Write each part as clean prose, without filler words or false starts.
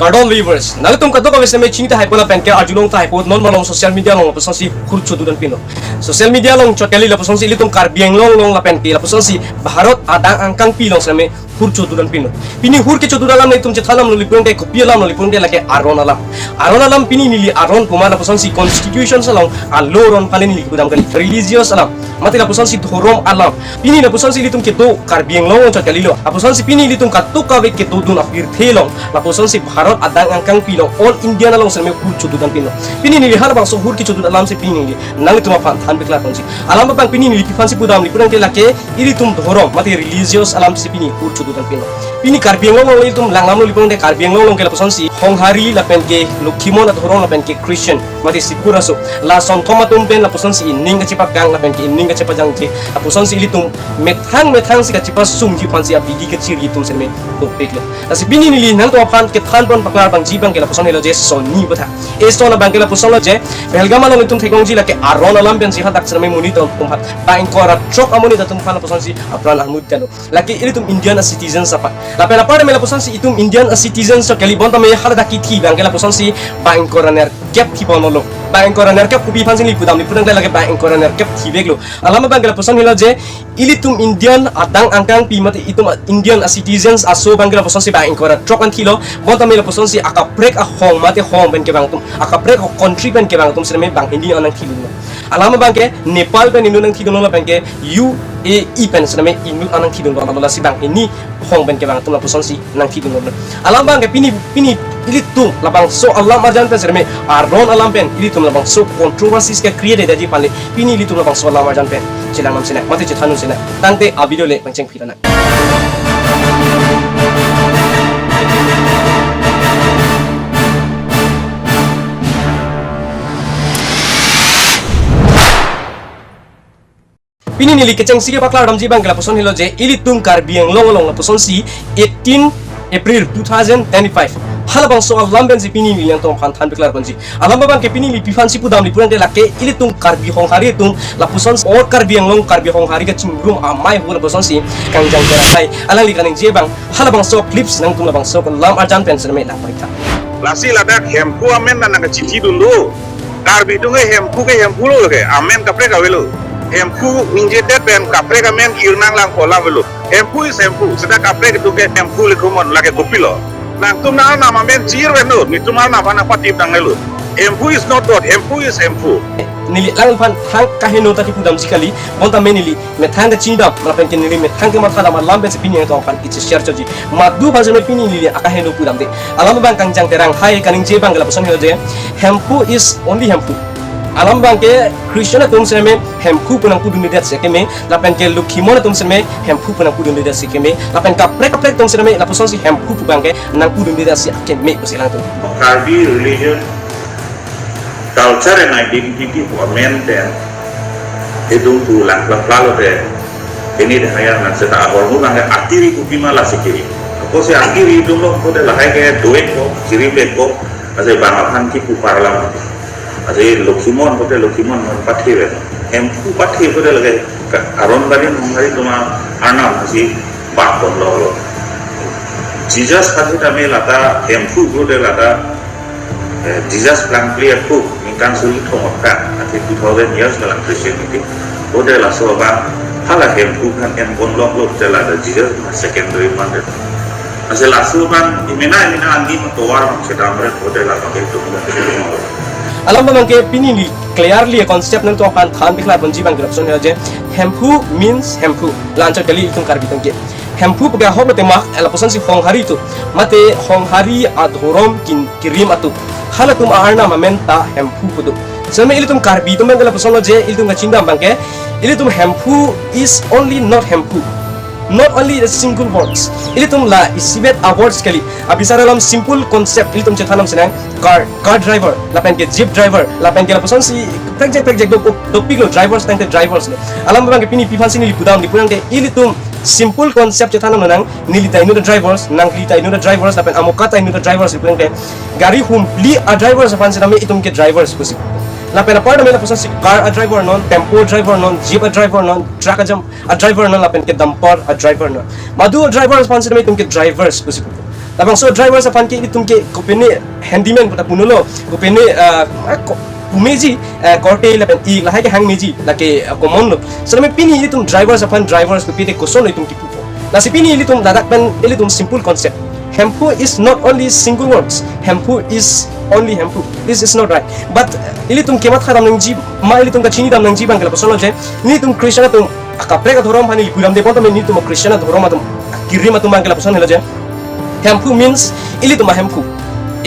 Pardon viewers, nagtung kadto kami sa may chingta hay pala penke ajulong ta hay po non malong social media long lapusan si kurcho dudan pino. Social media long choteli lapusan si ilitong karbieng long la penke lapusan si Bharat adang angkang pilong sa may kurcho dudan pino. Pini hur ke chodudan lam na itum chethalam lo lipung de kopia lam lo lipung de lake aron alam. Aron alam pini nili aron kuma lapusan si constitution salong aloron palen nili kudam kali religious alam. Mati lapusan si thorom alam. Pini lapusan si ilitum keto karbieng long choteli lo. Lapusan si pini ilitum katto kawe keto dun afir thelong. Lapusan si Bharat adang angkang pilong all India na long sa may kurcho dudan pino. Pini nili har bang so hur ke chodudan alam si pini nili nang ituma pan than bekla konsi. Alam bang pini nili pifan si pudam lipurang ke lake ilitum thorom mati religious alam si pini kurcho dudan pino. Pini karbieng long ilitum langam lo lipurang de karbieng long ke lapusan si honghari lapen ke lukhimon at thorom lapen ke Christian mati sipura so la son tomatum pen lapusan si ining ka cipak gang lapen ke ining ka cipak jang je lapusan si ilitum methang si ka cipak sum ji pan si abidi ke ciri itum se me to pekle. Asi pini nili nang to pan ke than pon paklar bang jibang ke lapusan ilo je son ni bata e so na bang ke lapusan lo je belgama lo itum thekong ji lake aron alam pen si hadak se me muni to tum hat ba in kora trok amoni ta tum pan lapusan si apran ahmud kalo lake ilitum Indian citizens apa lapen apa de me lapusan si itum Indian citizens so kali bon ta me hala daki thi bang ke lapusan si ba in kora ner gap thi bon lo ba in kora ner gap kubi pan sini pudam ni pudang lake ba in kora ner gap thi beglo alama bang ke lapusan hilo je ilitum Indian adang angkang pi mati itum Indian citizens aso bang ke lapusan si ba in kora trok an thilo bon ta me lapusan si aka break a hong mati hong ben ke bang tum aka break a country ben ke bang tum se me bang India anang thilo alama bang ke Nepal ben inu nang thilo la bang ke UAE pen se me inu anang thilo la si bang ini hong ben ke bang tum lapusan si nang thilo alam bang ke pini ilitum labang so alam arjan pen se me aron alam pen ilitum labang so controversies ke create jadi pale pini ilitum labang so alam arjan pen cilang nam sina mati cethanun sina tangte a video le pangcheng phirana pini nili keceng sige bakla ramji bang lapuson hilo je ilitum karbieng long lapuson si 18 April 2025 halabang so alam ben si pini nili yang tong pan than beklar konji alam bang ke pini li pifan si pudam li purang de lake ilitum karbi honghari tum lapuson or karbieng long karbi honghari ke chingrum amai hu lapuson si kangjang kerai alang li kaning je bang halabang so clips nang tum labang so lam arjan pen serme la parita lasi ladak hempu amen na nang cici dulu karbi tu hempu lo ke amen kapre kawelo hempu ninjete pen kapre kamen irnang lang kola velo hempu is hempu seda kapre itu ke hempu likumon lage kopilo nang tum na nama men jir veno ni tum na apa tip dang nelu hempu is not god hempu is hempu nili lang pan thang kahino tati pudam sikali bonta menili me thang da chinda malapen ke nili me thang ke matha da malam be pini yang tong pan it's share choji madu bhajan me pini nili akaheno pudam de alam bang kangjang terang hai kaning je bang lapusan hil je hempu is only hempu alam bang ke Christian tum se me hempu punang pudun de se ke me lapen ke lukhimon tum se me hempu punang pudun de se ke me lapen ka prek tum se me lapusan si hempu bang ke nang pudun de se ke me ko silang tum karbi religion culture and identity for men then itu tu lang lalu deh ini dah yang nak setak orang orang akiri kupima lah sekiri aku si akiri itu loh aku dah lahai ke duit ko kiri bet ko asal bangaphan kipu parlam asal lukhimon ko dah lukhimon pathi bet hempu pathi ko dah lagi aron bari hari tu mah anam si bakon lo Jesus hati kami lata hempu ko dah lata Jesus plan clear tu kan sulit thongkan ati 2000 years dalam Christianity ode la soba hala hempu kan en bonlok lo tela da Jesus secondary man asal asuban imena andi motowar sedang red ode la pakai tu alam bang ke pini li clearly concept nang to pan than bikla banji bang corruption je hempu means hempu lancha kali itung karbi tangke hempu pega hob te mak elaposan si honghari tu mate honghari adhorom kirim atu halatum aharna mamenta hempu pudu sama ilitum karbi tum bangala pasono je ilitum gachinda bangke ilitum hempu is only not hempu not only a single words ilitum la isibet awards kali abisaralam simple concept ilitum chethanam senang car driver lapen ke jeep driver lapen ke pason si project do piglo drivers tante drivers alam bangke pini pifan sini lipudam dipurang ke ilitum simple concept chethanam nang nilita inu the drivers nang lita inu the drivers lapen amokata inu the drivers dipurang ke gari humpli a drivers apan sename itum ke drivers kusi lapen apart na pason si car a driver non tempo driver non jeep a driver non truck a driver non lapen ke dumper a driver non madu drivers apan sename itum ke drivers kusi Labang so driver sa pan ke ilitum ke kopene handyman pata punolo kopene umeji korte lapen I lahai ke hang meji lake common so me pini ilitum driver sa pan drivers ko pite koson itum tipu nasi pini ilitum dadak pen ilitum simple concept hempu is not only single words hempu is only hempu this is not right but ilitum kemat khadam nang ji ma ilitum ka chini dam nang ji bang kala personal je ilitum krishna tum akapre ka thorom hani likuram de ponto me ilitum krishna thorom atum kiri matum bang kala personal je hempu means ilitum hempu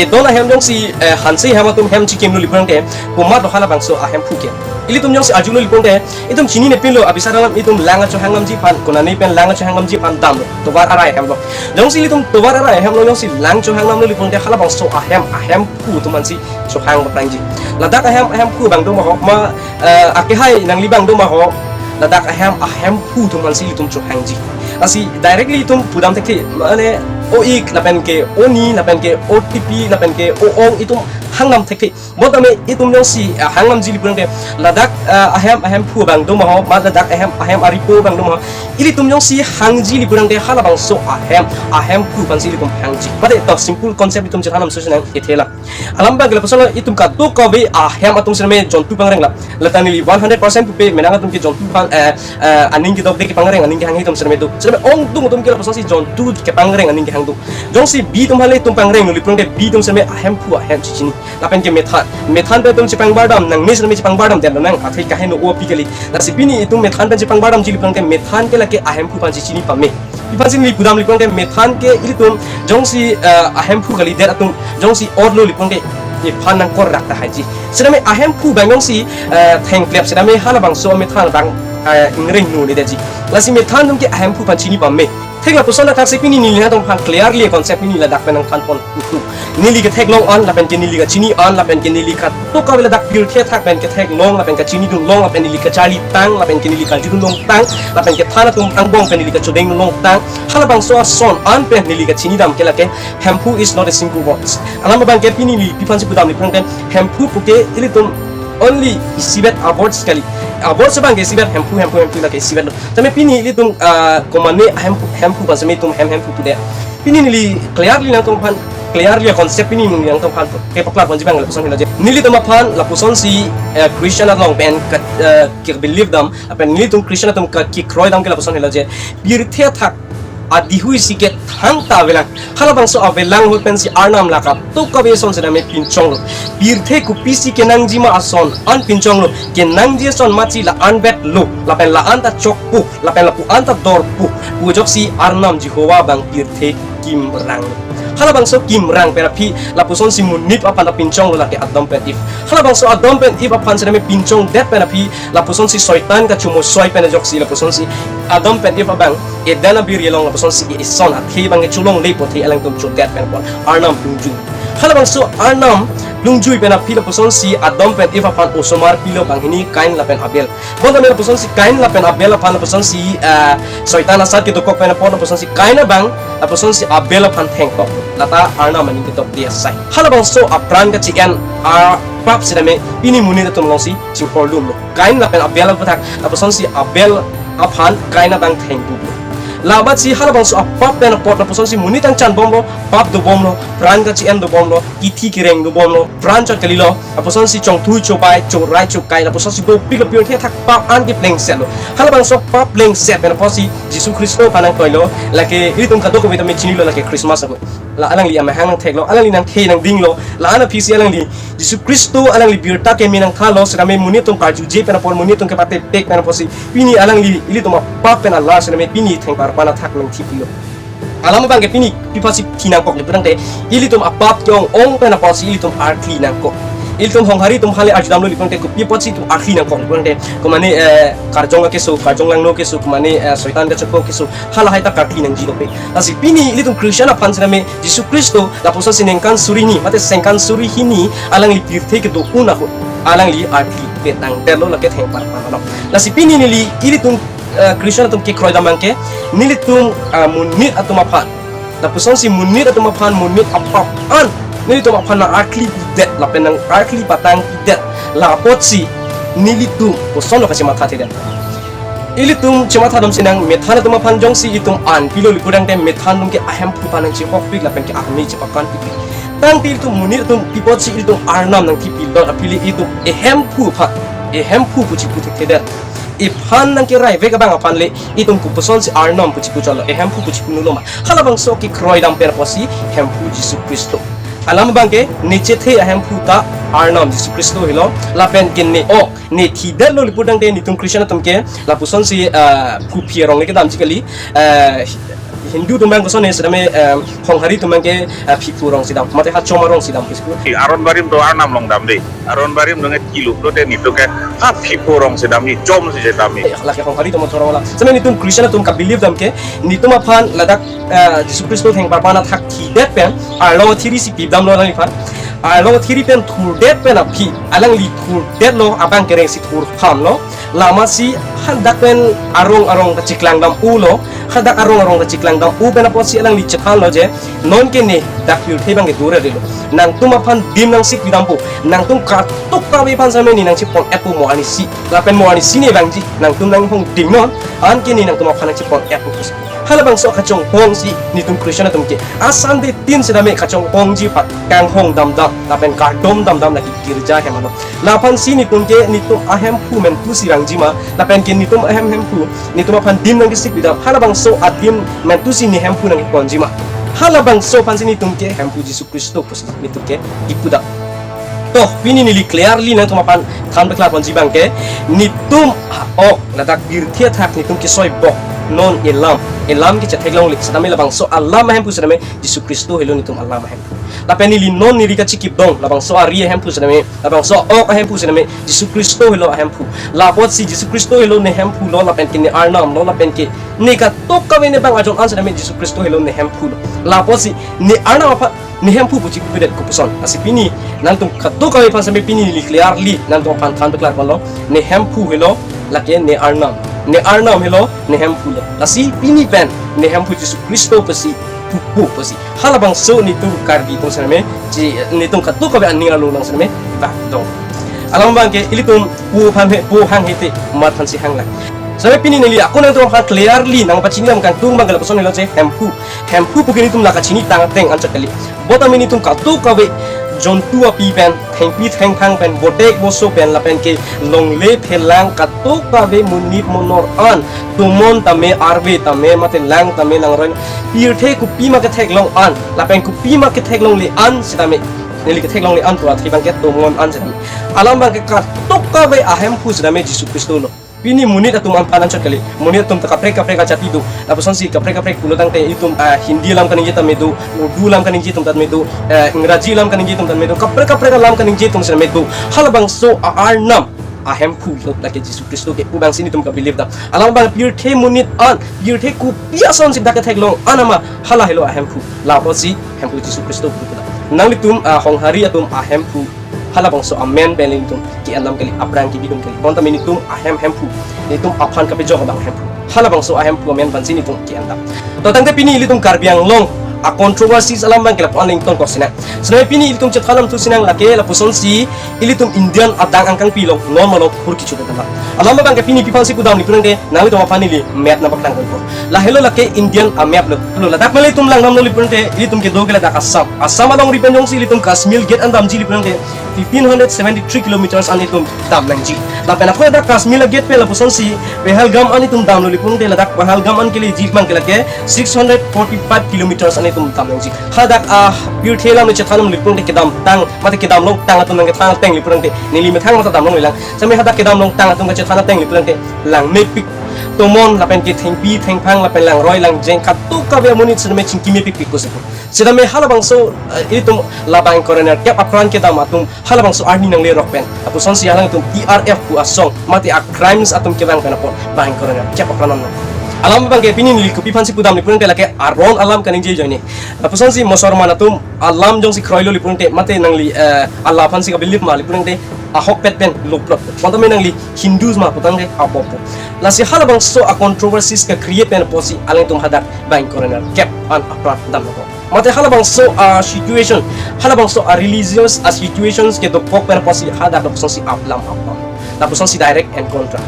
idona hem jong si hansi hematum hem chikim nu lipang te puma do khala bangso a hempu ke ilitum jong si ajulo lipang te itum chini ne pilo abisara itum langa cho hangam ji pan kona nei pen langa cho hangam ji pan dam to bar arai hem lo jong si ilitum to bar arai hem lo jong si lang cho hangam nu lipang te khala bangso a hem pu to man si cho hang bang ji ladak a hem pu bang do ma akihai nang libang do ma ho ladak a hem pu to man si ilitum cho hang ji asi directly itum pudam te mane oik lapen ke oni lapen ke OTP lapen ke oong itum hangam theke bodame itum jong si hangam jili purang de ladak ahem pu bang do ma ma ladak ahem aripo bang do ma ili tum jong si hangji li purang de hala bang so ahem pu ban si itum hangji bade to simple concept itum janam so senang ithela alam bang gela pasal itum ka to ka be ahem atum serme jontu pangreng la latani li 100% pe menang atum ke jontu pan aning ki dok de ki pangreng aning ki hang itum serme do serme ong tung tum ke pasal si jontu ke pangreng aning ki hang do jong si bi tum hale tum pangreng li purang de bi tum serme ahem pu ahem chichini lapen ke methan pe tum chipang badam nang nis serme chipang badam den nang athai ka heno o pikeli na sipini itum methan pe chipang badam jili purang de methan ke lake ahem pu pan chichini pame ipansin li pudam li purang de methan ke ilitum jong si ahem pu kali der atum jong si orlo li purang de ni phanang kor rakta haji sedame ahem pu bangong si theng klep sedame hala bang so methan bang ingring nu ni deji lasi methan tum ke ahem pu pan chini pame thek la pusona thak sepini ni na tong phan clearly concept ni la dak penang phan pon tu nili ke thek long on la pen ke nili ka chini on la pen ke nili ka to ka wela dak pure the thak pen ke thek long la pen ka chini dun long la pen nili ka chali tang la pen ke nili ka jidun long tang la pen ke thana tum ang bong pen nili ka chodeng long tang hala bang so son on pen nili ka chini dam ke la ke hempu is not a single word alam bang ke pini ni pipan si budam ni pang pen hempu puke ilitum only isibet aborts kali aborts bang ke sibet hempu la ke sibet tame pini ilitum komane hempu pas me tum hempu tu de pini ni clearly na tum pan clearly concept ini yang tum pan ke paklar pan jibang la puson ni nili tum pan la puson si Christian long pen ke believe them apen nili tum Christian tum ka ki kroy dam ke la puson ni la je bir the thak adi hui si ke thang ta velang hala bang so avelang hu pen si arnam la ka to ka be son se me pinchong lo bir the ku pisi ke nang ji ma ason an pinchong lo ke nang ji son ma chi la an bet lo la pen la an ta chok pu la pen la pu an ta dor pu jok si arnam Jehovah bang bir the kim rang hala bang so kim rang pera phi la puson si munip apa la pinchong lo la ke adam pen if hala bang so adam pen if apan se me pinchong det pera phi la puson si soitan ka chumo soi pen jok si la puson si adam pen if abang edana bir yelong la puson si ison at hi bang chulong le po thi alang tum chu det pen pon arnam lungju hala bang so arnam lungju pen phi la puson si adam pen if apan osomar pilo bang hini kain la pen abel bon la puson si kain la pen abel apan la puson si soitan asat ke dokok pen pon la puson si kain bang la puson si abel apan thengkok lata arna mani kitok dia sai hala bang so apran ka chian pap sidame ini muni tum ngsi ching horlum kain la pen abel pathak la puson si abel aphan kaina bang thengbu labat si hala bang so apap pen pot la puson si muni tang chan bomlo pap do bomlo pran ka chian do bomlo kithi kireng do bomlo pran cha kalilo la puson si chong thui chopai chorai chokai la puson si do pik la pure the thak pap an ki pleng selo hala bang so pap pleng set pen posi jisu kristo panang toilo la ke itum ka do ko vitamin chini lo la ke christmas la alang li amahang nang thek lo alang li nang the nang ding lo la ana pc alang li jisu kristo alang li birta ke minang thalo srame muni tum ka ju je pen por muni tum ke pate pek pen posi pini alang li ili tum pap pen allah srame pini theng par pana thak nang thipilo alam bang ke pini pipasi tinang kok le pedang te ili tum apap kyong ong pen posi ili tum arkli nang kok ili tum hong hari tum hale ajudam lo lipang te ku pipasi tum arkli nang kok le pedang te komane karjong ke so karjong lang no ke so komane soitan ke choko ke so hala hai ta karkli nang ji lo pe asi pini ili tum christian apan srame jisu kristo la posa sinengkan suri ni mate sengkan suri hini alang li pirthe ke do una ho alang li arkli pe tang terlo la ke theng par pa no la si pini ni li ili tum Christian atum ke kroy damang ke nili tum munit atum aphan la puson si munit atum aphan munit apap an nili tum aphan na arkli pidet la penang arkli patang pidet la pot si nili tum puson lo kasi matha tidak ilitum cuma thadam sinang methana tuma panjong si itum an pilo lipudang tem methan tum ke ahem pu panang chi hok pik lapen ke ahmi chi pakan pik tang til tum munir tum pipot si itum arnam nang ki pilo apili itum ehem pu pu chi pu theder iphan nang ki rai vega bang apan le itum ku puson si arnam pu chi pu chalo ehem pu chi pu nuloma halabang so ki kroi dam per posi hem pu jisu kristo alam bangke niche the ahem pu ta arnam jisu kristo hilo lapen kin ne o ne thider lo lipudang te nitum krishna tumke la puson si pu pierong le ke dam chikali Hindu tumbang koson sedame honghari tumbang ke pipurong sidam mate hat chomarong sidam kisku aron barim to anam long dam de aron barim dengan kilo to te nito ke ha pipurong sedam ni chom si sedam ni la ke honghari to motorong la same ni tum krishna tum ka believe dam ke ni tum aphan ladak jisu kristo theng parpana thak thi det pen arlo thiri si pidam lo la ni phan arlo thiri pen thur det pen aphi alang li thur det lo abang kereng si thur pham lo lama si handak pen arong ka ciklang dam ulo hadak arong ka ciklang dam u ben aposi alang li chephan lo je non ke ne dak pil thebang ke dure relo nang tum aphan dim nang sik bidampu nang tum ka tok ka be pan same ni nang chipon apple mo ani si la pen mo ani si ne bang ji nang tum nang hong ding non an ke ni nang tum aphan chipon apple halabang so kachong hong si ni tum krishna tum ke asan de tin sedame kachong hong ji pat kang hong dam dam la pen ka dom dam dam la ki girja hemano la pan si ni tum ke ni tum ahem pu men pu si rang ji ma la pen ke ni tum ahem pu ni tum aphan dim nang sik bidam halabang so adim men tu si ni hem pu nang kon ji ma halabang so pan si ni tum ke hem pu jisu kristo pus ni tum ke ipuda toh pini nili clearly nang tum apan than bekla kon ji bang ke ni tum ok ladak birthia thak ni tum ke soi bok non elam ki chathek long lik sadame labang so Allah mahem pu sadame Jisu Kristo helo nitum Allah mahem la penili non ni rika chikip dong labang so ari hem pu sadame labang so ok hem pu sadame Jisu Kristo helo hem pu la pot si Jisu Kristo helo ne hem pu lo la pen kini arnam lo la pen ke ne ka tok ka ne bang ajon an sadame Jisu Kristo helo ne hem pu la pot si ne arnam apa ni hem pu chik pu det ko puson asipini nantum ka tok ka pa sadame pini li clearly nantum pan than beklar lo ne hem pu helo la ke ne arnam helo ne hem pu lasi pini pen ne hem pu Jisu Kristo pasi pu pasi halabang so ni tu karbi tong saname ji ni tung katu ka be ani alu nang saname ba dong alam bang ke ilitum pu hang hete mar phan si hang la sabe pini neli aku nang tu ha clearly nang pachini nang kan tung bang la person helo che hem pu pugini tum la ka chini tang teng an chakali botamini tum katu ka be jontu api pen theng phang pen bodek boso pen la pen ke longle phelang katu ka be munit monor an tumon tame arbe tame mate lang tame lang ron pirthe ku pi ma ke thek long an la pen ku pi ma ke thek long le an sitame neli ke thek long le an tu athi bang ke tumon an sitame alam bang ke katu ka be ahem pu sitame Jisu Kristo lo pini munit atum ampanan chakali munit atum kapre chati do lapusan si kapre kulutang te itum hindi lam kaning jitam medu urdu lam kaning jitum tat medu ingraji lam kaning jitum tat medu kapre lam kaning jitum sen medu halabang so arnam ahem pu lot lake Jisu Kristo ke ubang sini tum ka believe da alam bang pure the munit an pure the ku piason si dak thek long anama hala helo ahem pu laposi hem pu Jisu Kristo pu da nang litum honghari atum ahem pu halabang so amen belintum ki alam kali abrang ki bidum kali konta minitum ahem hempu nitum aphan ka bejo bang hempu halabang so ahem pu amen bansini tum ki anda to tangte pini litum karbiang long a controversies alam bang kala paling ton ko sina senai pini ilitum chathalam tu sinang lake la puson si ilitum indian adang angkang pilong normal kur ki chuta tala alam bang ka pini pipang si kudam ni punang de nawi to apani li map na baklang ko la hello lake indian a map lo la dak male tum lang nam no li punte ilitum ke do kala dak asam along ripen jong si ilitum kasmil get andam ji li punang de 1573 kilometers anitum dam langji la pena ko dak kasmil get pe la puson si Pahalgam anitum dam no li punte la dak Pahalgam an ke li ji man ke lake 645 kilometers tum tam langji hadak pure thelam ni chathanam lipung de kedam tang mate kedam long tang atum nang thang teng lipung de nili me thang mata dam long lang sami hadak kedam long tang atum ka chathana teng lipung de lang me pik tomon la pen ke theng phang la pen lang roi lang jeng katu ka be munit sedame chingki me pik ko sedame halabang so itum labang coroner kep apran kedam atum halabang so arni nang le rock pen apu son si halang tum PRF ku asong mate a crimes atum ke bang pen apon bang coroner kep apranon alam bang ke pini nili kupi fansi pudam lipun te lake aron alam kaning je joni apuson si mosor manatum alam jong si kroilo lipun te mate nang li Allah fansi ka bilip ma lipun te ahok pet pen loplop ponta me nang li hindus ma putang de apopo la si halabang so a controversies ka create pen posi alang tum hadak bang coroner cap an aprat dam ko mate halabang so a situation halabang so a religious a situations ke do pok pen posi hadak apuson si aplam tapos si direct and contra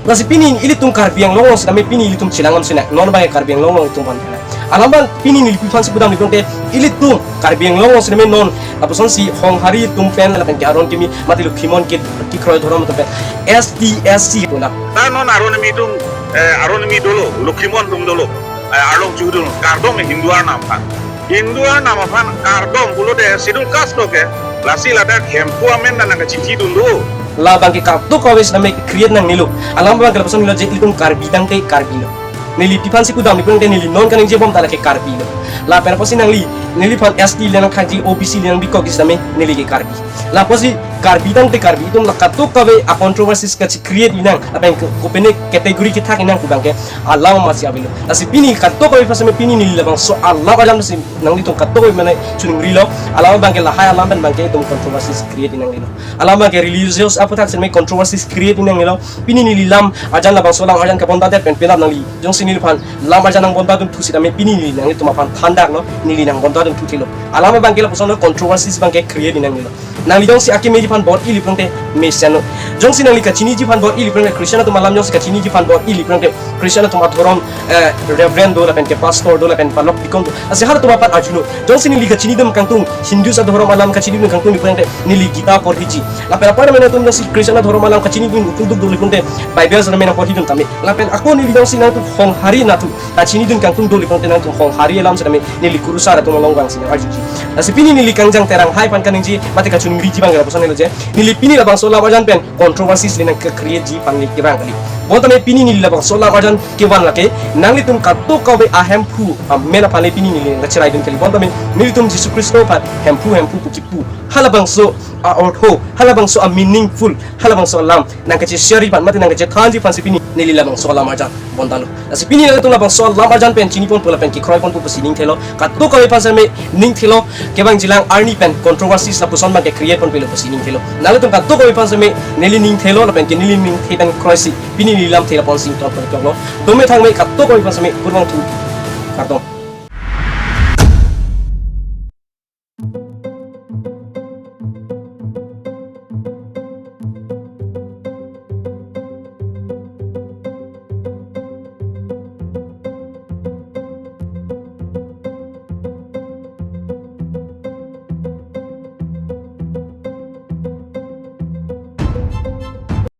Nasi pini ilitung karbiang long sa dami pini ilitung cilangam sina non ba karbiang long itung pan alaman pini ni lipi fansi budam litung te ilitung karbiang long sa dami non lapuson si hong hari tung pen la pen aron kimi mati lu kimon ki kroy thorom to pen STSC pula ta non aron mi dolo lukimon tum dolo arlong judul kardom hinduar nampan kardom bulu de sidul kasto ke lasi lada kempu amen dan naga cici dulu la bangke kartu kawes na me create nang nilu alam bang lapuson nilo je ilitung karbidang te karbino nili pipan si kudam litung te nili non kaning je bom tala ke karbino la pera posi nang nili pan ST lenang khaji OBC lenang biko gis dame nili ke karbi la posi karbidang te karbi tum la kartu kawe a controversies ka create inang apa yang ko pene kategori ki thak inang kubang ke alam masih abilo asi pini kartu kawe pasame pini nili labang so Allah alam si nang litung kartu kawe mana chuning rilo alam bang ke la hai alam bang ke tum controversies create inang lilo alam bang ke religious apa tak seme controversies create inang lilo pini nili lam ajan labang solang ajan ka bonda te pen penap nang li jong sinili pan lam ajan nang bonda tum thusi dame pini nili nang itu mapan thandak no nili nang bonda tum thutilo alam bang ke la poson controversies bang ke create inang lilo nang li jong si akime ji pan bot ili prante mesiano jong si nang li kachini ji pan bot ili prante Christian tu malam jong si kachini ji pan bot ili prante Christian tu mathorom reverend do la pen ke pastor do la pen palok pikon asi har tu mapan ajuno jong si nili kachini dum kangtung Hindu sa thorom malam kachini dum kangtung ni prante nili gita por hiji la pen apa mena tu jong si Christian thorom malam kachini dum duk do li prante bible sa mena por hidum tame la pen ako nili jong si nang tu hong hari na tu kachini dum kangtung do li prante nang tu hong hari lam sa nili kurusa tu malong bang sin ajuji asi pini nili kangjang terang hai pan kaning ji mati kachuni ngriji bang la posan je nili pini la bang sola bajan pen controversies lenang ke create ji pang ni kirang kali bonta me pini nili la bang sola bajan ke wan lake nang litum katto ka be ahem pu mena pale pini nili la chirai dun kali bonta me nili tum Jesus Christo pa hempu pukipu halabang so ortho halabang so meaningful halabang so lam nang ke shari pan mati nang ke thanji pan sipini nili la bang sola majan bonta lo asipini la tum la bang sola bajan pen chini pon pola pen ki kroi pon pu sining thelo katto ka be pan me ning thelo ke bang jilang arni pen controversies la poson bang ke create pon pelo sining thelo nalo tum katto ka be pan me nili ning thelo la pen ke nili ning thetan kroisi pini nili lam thela pon sing ton pon lo dome thang me katto ka be pan me kurang tu karton